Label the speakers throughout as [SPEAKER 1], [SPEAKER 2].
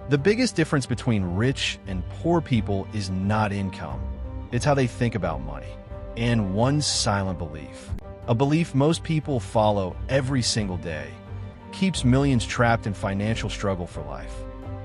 [SPEAKER 1] The biggest difference between rich and poor people is not income. It's how they think about money. And one silent belief, a belief most people follow every single day, keeps millions trapped in financial struggle for life.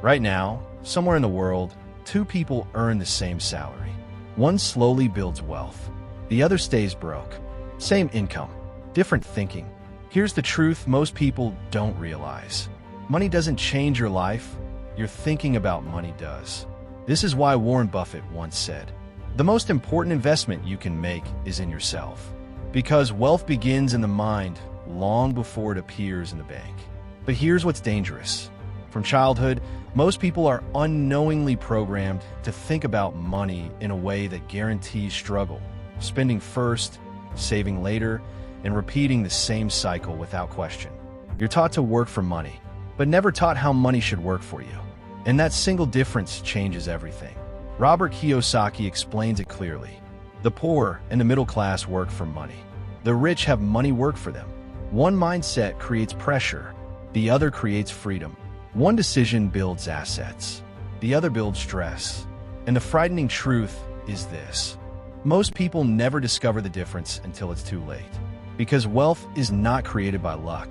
[SPEAKER 1] Right now, somewhere in the world, two people earn the same salary. One slowly builds wealth. The other stays broke. Same income, different thinking. Here's the truth most people don't realize. Money doesn't change your life. Your thinking about money does. This is why Warren Buffett once said, "The most important investment you can make is in yourself." Because wealth begins in the mind long before it appears in the bank. But here's what's dangerous. From childhood, most people are unknowingly programmed to think about money in a way that guarantees struggle, spending first, saving later, and repeating the same cycle without question. You're taught to work for money, but never taught how money should work for you. And that single difference changes everything. Robert Kiyosaki explains it clearly. The poor and the middle class work for money. The rich have money work for them. One mindset creates pressure. The other creates freedom. One decision builds assets. The other builds stress. And the frightening truth is this. Most people never discover the difference until it's too late. Because wealth is not created by luck.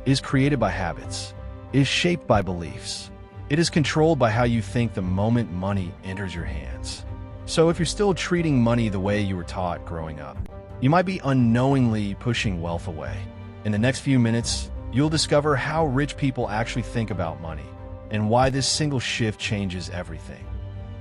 [SPEAKER 1] It is created by habits. It is shaped by beliefs. It is controlled by how you think the moment money enters your hands. So if you're still treating money the way you were taught growing up, you might be unknowingly pushing wealth away. In the next few minutes, you'll discover how rich people actually think about money and why this single shift changes everything.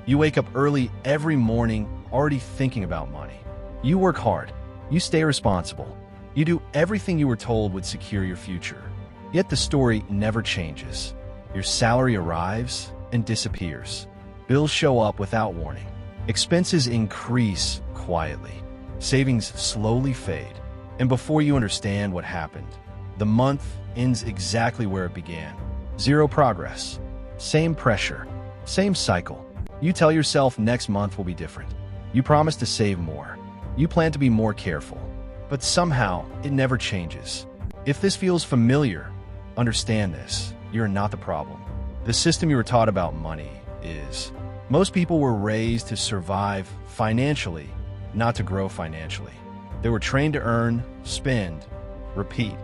[SPEAKER 1] You wake up early every morning already thinking about money. You work hard. You stay responsible. You do everything you were told would secure your future. Yet the story never changes. Your salary arrives and disappears. Bills show up without warning. Expenses increase quietly. Savings slowly fade. And before you understand what happened, the month ends exactly where it began. Zero progress. Same pressure. Same cycle. You tell yourself next month will be different. You promise to save more. You plan to be more careful. But somehow, it never changes. If this feels familiar, understand this. You're not the problem. The system you were taught about money is. Most people were raised to survive financially, not to grow financially. They were trained to earn, spend, repeat,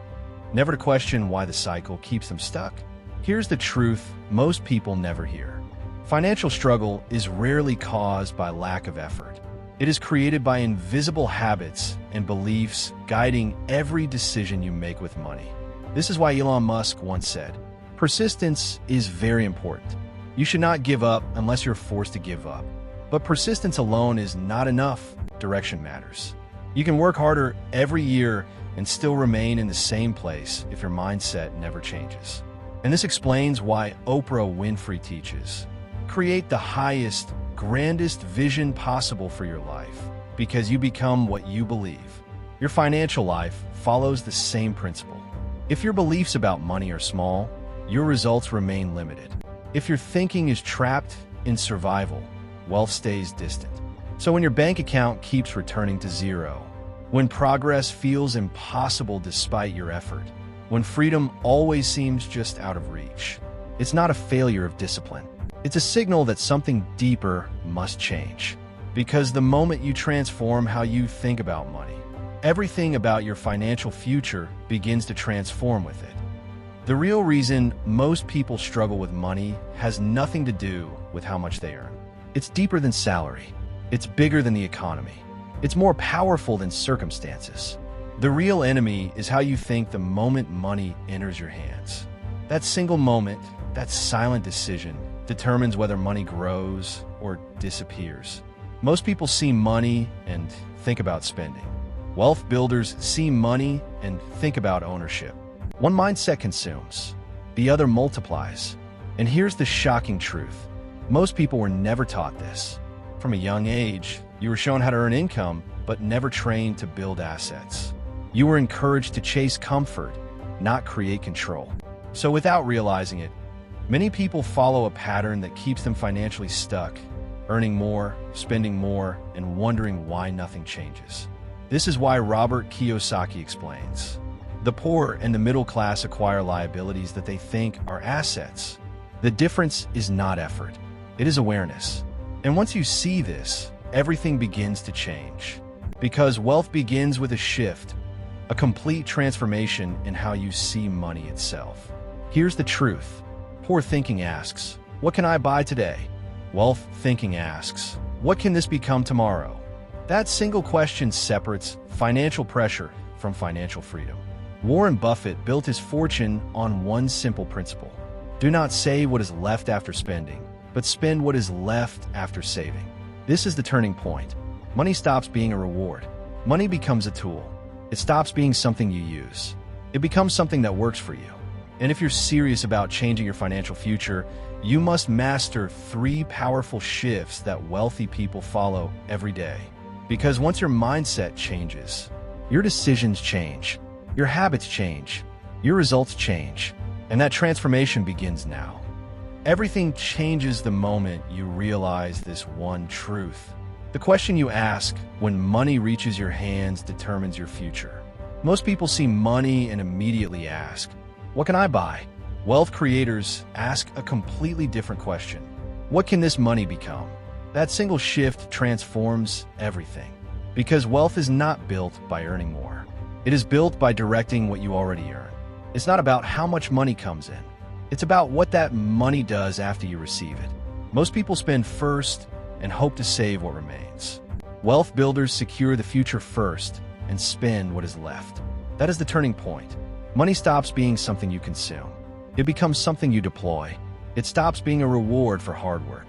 [SPEAKER 1] never to question why the cycle keeps them stuck. Here's the truth most people never hear. Financial struggle is rarely caused by lack of effort. It is created by invisible habits and beliefs guiding every decision you make with money. This is why Elon Musk once said, "Persistence is very important. You should not give up unless you're forced to give up. But persistence alone is not enough. Direction matters." You can work harder every year and still remain in the same place if your mindset never changes. And this explains why Oprah Winfrey teaches, create the highest, grandest vision possible for your life, because you become what you believe. Your financial life follows the same principle. If your beliefs about money are small, your results remain limited. If your thinking is trapped in survival, wealth stays distant. So when your bank account keeps returning to zero, when progress feels impossible despite your effort, when freedom always seems just out of reach, it's not a failure of discipline. It's a signal that something deeper must change. Because the moment you transform how you think about money, everything about your financial future begins to transform with it. The real reason most people struggle with money has nothing to do with how much they earn. It's deeper than salary. It's bigger than the economy. It's more powerful than circumstances. The real enemy is how you think the moment money enters your hands. That single moment, that silent decision, determines whether money grows or disappears. Most people see money and think about spending. Wealth builders see money and think about ownership. One mindset consumes, the other multiplies. And here's the shocking truth. Most people were never taught this. From a young age, you were shown how to earn income, but never trained to build assets. You were encouraged to chase comfort, not create control. So without realizing it, many people follow a pattern that keeps them financially stuck, earning more, spending more, and wondering why nothing changes. This is why Robert Kiyosaki explains, the poor and the middle class acquire liabilities that they think are assets. The difference is not effort, it is awareness. And once you see this, everything begins to change. Because wealth begins with a shift, a complete transformation in how you see money itself. Here's the truth. Poor thinking asks, what can I buy today? Wealth thinking asks, what can this become tomorrow? That single question separates financial pressure from financial freedom. Warren Buffett built his fortune on one simple principle. Do not save what is left after spending, but spend what is left after saving. This is the turning point. Money stops being a reward. Money becomes a tool. It stops being something you use. It becomes something that works for you. And if you're serious about changing your financial future, you must master 3 powerful shifts that wealthy people follow every day. Because once your mindset changes, your decisions change, your habits change, your results change, and that transformation begins now. Everything changes the moment you realize this one truth. The question you ask when money reaches your hands determines your future. Most people see money and immediately ask, what can I buy? Wealth creators ask a completely different question. What can this money become? That single shift transforms everything. Because wealth is not built by earning more. It is built by directing what you already earn. It's not about how much money comes in. It's about what that money does after you receive it. Most people spend first and hope to save what remains. Wealth builders secure the future first and spend what is left. That is the turning point. Money stops being something you consume. It becomes something you deploy. It stops being a reward for hard work.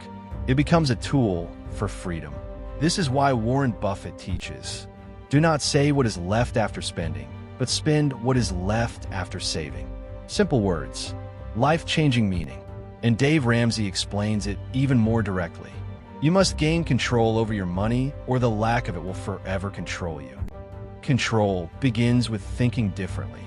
[SPEAKER 1] It becomes a tool for freedom. This is why Warren Buffett teaches, do not save what is left after spending, but spend what is left after saving. Simple words, life-changing meaning. And Dave Ramsey explains it even more directly. You must gain control over your money, or the lack of it will forever control you. Control begins with thinking differently.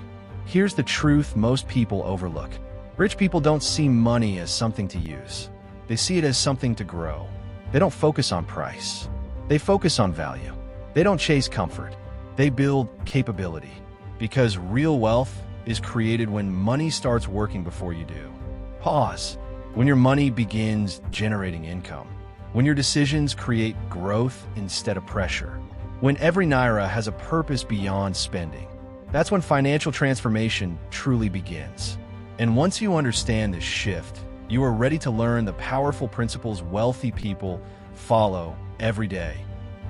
[SPEAKER 1] Here's the truth most people overlook. Rich people don't see money as something to use. They see it as something to grow. They don't focus on price. They focus on value. They don't chase comfort. They build capability. Because real wealth is created when money starts working before you do. Pause. When your money begins generating income. When your decisions create growth instead of pressure. When every naira has a purpose beyond spending. That's when financial transformation truly begins. And once you understand this shift, you are ready to learn the powerful principles wealthy people follow every day.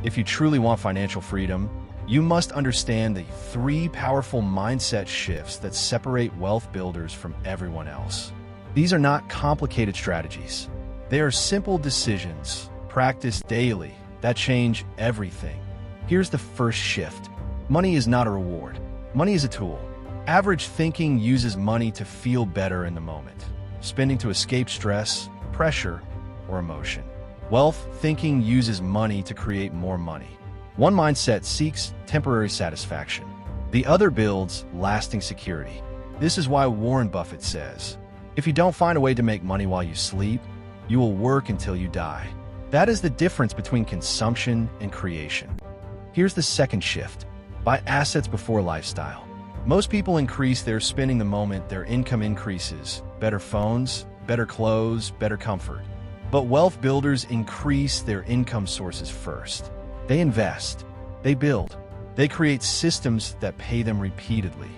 [SPEAKER 1] If you truly want financial freedom, you must understand the 3 powerful mindset shifts that separate wealth builders from everyone else. These are not complicated strategies. They are simple decisions, practiced daily, that change everything. Here's the first shift. Money is not a reward. Money is a tool. Average thinking uses money to feel better in the moment, spending to escape stress, pressure, or emotion. Wealth thinking uses money to create more money. One mindset seeks temporary satisfaction. The other builds lasting security. This is why Warren Buffett says, if you don't find a way to make money while you sleep, you will work until you die. That is the difference between consumption and creation. Here's the second shift. Buy assets before lifestyle. Most people increase their spending the moment their income increases. Better phones, better clothes, better comfort. But wealth builders increase their income sources first. They invest. They build. They create systems that pay them repeatedly.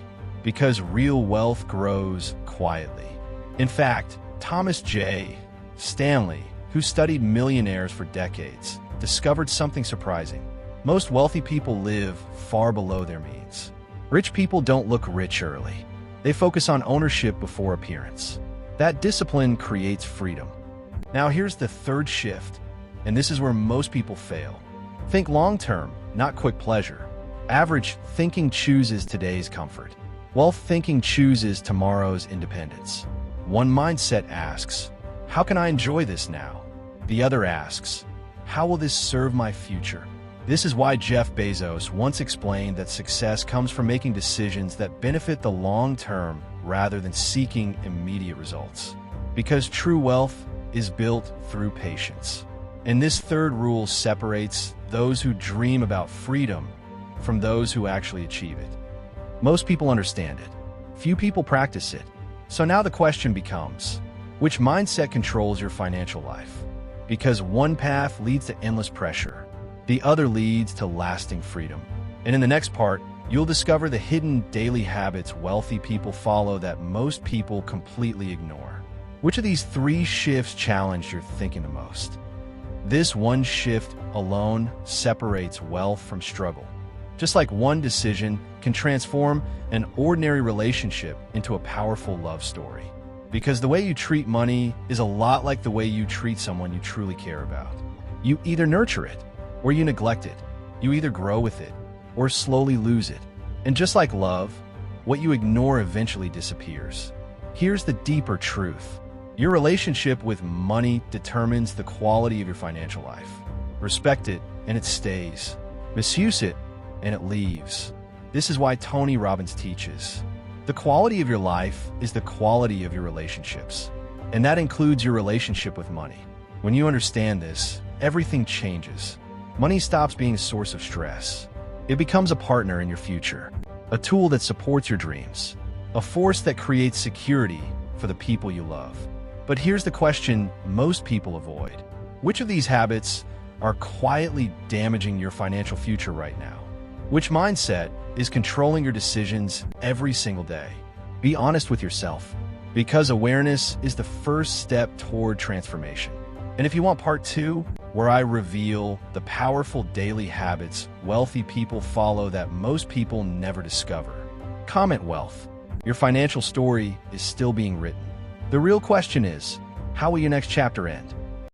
[SPEAKER 1] Because real wealth grows quietly. In fact, Thomas J. Stanley, who studied millionaires for decades, discovered something surprising. Most wealthy people live far below their means. Rich people don't look rich early. They focus on ownership before appearance. That discipline creates freedom. Now here's the third shift, and this is where most people fail. Think long-term, not quick pleasure. Average thinking chooses today's comfort. Wealth thinking chooses tomorrow's independence. One mindset asks, how can I enjoy this now? The other asks, how will this serve my future? This is why Jeff Bezos once explained that success comes from making decisions that benefit the long term rather than seeking immediate results. Because true wealth is built through patience. And this third rule separates those who dream about freedom from those who actually achieve it. Most people understand it. Few people practice it. So now the question becomes, Which mindset controls your financial life? Because one path leads to endless pressure, the other leads to lasting freedom. And in the next part, you'll discover the hidden daily habits wealthy people follow that most people completely ignore. Which of these 3 shifts challenge your thinking the most? This one shift alone separates wealth from struggle. Just like one decision can transform an ordinary relationship into a powerful love story. Because the way you treat money is a lot like the way you treat someone you truly care about. You either nurture it or you neglect it. You either grow with it or slowly lose it. And just like love, what you ignore eventually disappears. Here's the deeper truth. Your relationship with money determines the quality of your financial life. Respect it and it stays. Misuse it and it leaves. This is why Tony Robbins teaches, the quality of your life is the quality of your relationships. And that includes your relationship with money. When you understand this, everything changes. Money stops being a source of stress. It becomes a partner in your future, a tool that supports your dreams, a force that creates security for the people you love. But here's the question most people avoid. Which of these habits are quietly damaging your financial future right now? Which mindset is controlling your decisions every single day? Be honest with yourself, because awareness is the first step toward transformation. And if you want part 2, where I reveal the powerful daily habits wealthy people follow that most people never discover, comment wealth. Your financial story is still being written. The real question is, how will your next chapter end?